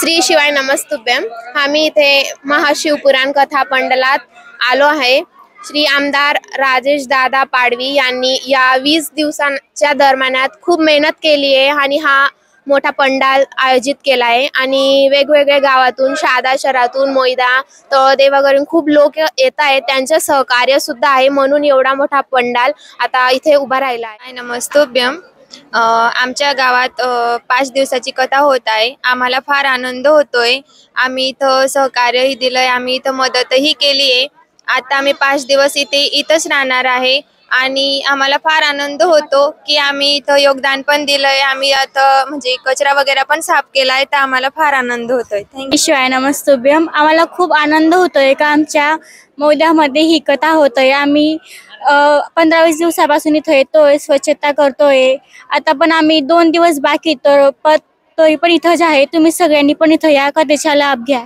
श्री शिवाय नमस्तुभ्यम। आम्ही इथे महाशिवपुराण कथा पंडलात आलो आहे। श्री आमदार राजेश दादा पाडवी यांनी या 20 दिवसांच्या दरम्यानात खूप मेहनत केली आहे आणि हा मोठा पंडाल आयोजित केला आहे आणि वेगवेगळ्या गावातून, शहादा शहरातून, मोयदा, तळोदे वगैरे खूप लोक येत आहेत। त्यांचे सहकार्य सुद्धा आहे, म्हणून एवढा मोठा पंडाल आता इथे उभा राहिला आहे। नमस्तुभ्यम। आमच्या गावात 5 दिवसाची कथा होत आहे। आम्हाला फार आनंद होतोय। आम्ही इथं सहकार्यही दिलंय, आम्ही इथं मदतही केली आहे। आता आम्ही 5 दिवस इथंच राहणार आहे आणि आम्हाला फार आनंद होतो की आम्ही इथं योगदान पण दिलंय। आम्ही आता म्हणजे कचरा वगैरे पण साफ केलाय, तर आम्हाला फार आनंद होतोय। थँक्यू। शिवाय नमस्तुभ्यम। आम्हाला खूप आनंद होतोय का आमच्या मोद्यामध्ये ही कथा होतोय। आम्ही 15-20 दिवसापासून इथं येतोय, स्वच्छता करतोय। आता पण आम्ही 2 दिवस बाकी, तर तरी पण इथंच आहे। तुम्ही सगळ्यांनी पण इथं या कथेचा लाभ घ्या।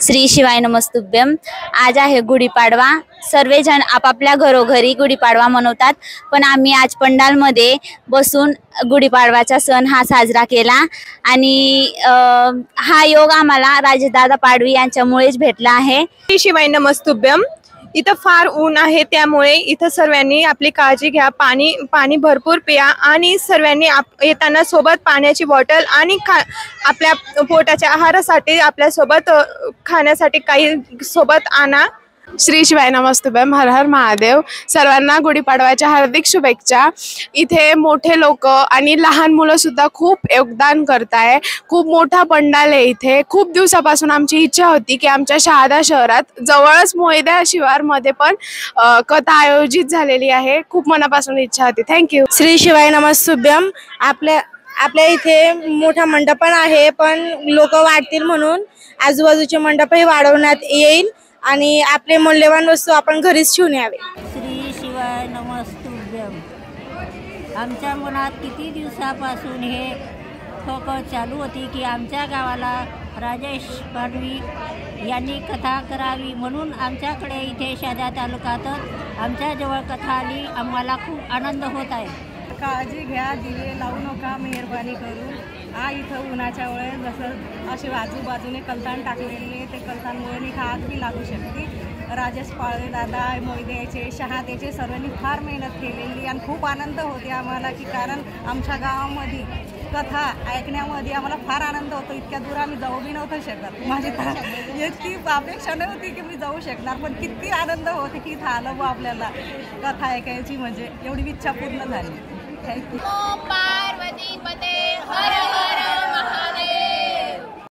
श्री शिवाय नमस्तुभ्यम। आज आहे गुढीपाडवा। सर्वजण आपापल्या घरोघरी गुढीपाडवा मनवतात, पण आम्ही आज पंडालमध्ये बसून गुढीपाडवाचा सण हा साजरा केला आणि हा योग आम्हाला राजेशदादा पाडवी यांच्यामुळेच भेटला आहे। श्री शिवाय नमस्तुभ्यम। इथं फार ऊन आहे, त्यामुळे इथं सर्वांनी आपली काळजी घ्या। पाणी भरपूर प्या आणि सर्वांनी येताना सोबत पाण्याची बॉटल आणि आपल्या पोटाच्या आहारासाठी आपल्या सोबत खाण्यासाठी काही सोबत आणा। श्री शिवाय नमस्तुभ्यम। हर हर महादेव। सर्वांना गुढीपाडव्याच्या हार्दिक शुभेच्छा। इथे मोठे लोक आणि लहान मुलं सुद्धा खूप योगदान करताय। खूप मोठा पंडाल आहे इथे। खूप दिवसापासून आमची इच्छा होती की आमच्या शहादा शहरात जवळच मोयदा शिवारमध्ये पण कथा आयोजित झालेली आहे। खूप मनापासून इच्छा होती। थँक्यू। श्री शिवाय नमस्तुभ्यम। आपल्या इथे मोठा मंडप आहे, पण लोक वाढतील म्हणून आजूबाजूचे मंडपही वाढवण्यात येईल आणि आपले मूल्यवान वस्तू आपण घरीच ठेवून यावे। श्री शिवाय नमस्तुभ्यम। आमच्या मनात किती दिवसापासून हे ठोकळ चालू होती की आमच्या गावाला राजेश पाडवी यांनी कथा करावी, म्हणून आमच्याकडे इथे शहादा तालुक्यातच आमच्याजवळ कथा आली। आम्हाला खूप आनंद होत आहे। काळजी घ्या, दिवे लावू नका मेहरबानी करून। इथं उन्हाच्या वेळेस जसं असे आजूबाजूने कलतान टाकलेले, ते कलतांमुळे आग बी लागू शकते। राजेश पाडवी दादा, मोयद्याचे, शहाद्याचे सर्वांनी फार मेहनत केलेली आणि खूप आनंद होते आम्हाला की कारण आमच्या गावामध्ये कथा ऐकण्यामध्ये आम्हाला फार आनंद होतो। इतक्या दूर आम्ही जाऊ बी नव्हतं शकत। माझी तर इतकी अपेक्षा नव्हती की मी जाऊ शकणार, पण किती आनंद होते की इथं आलं व आपल्याला कथा ऐकायची, म्हणजे एवढी इच्छा पूर्ण झाली। थँक्यू। पार्वती पते हर हर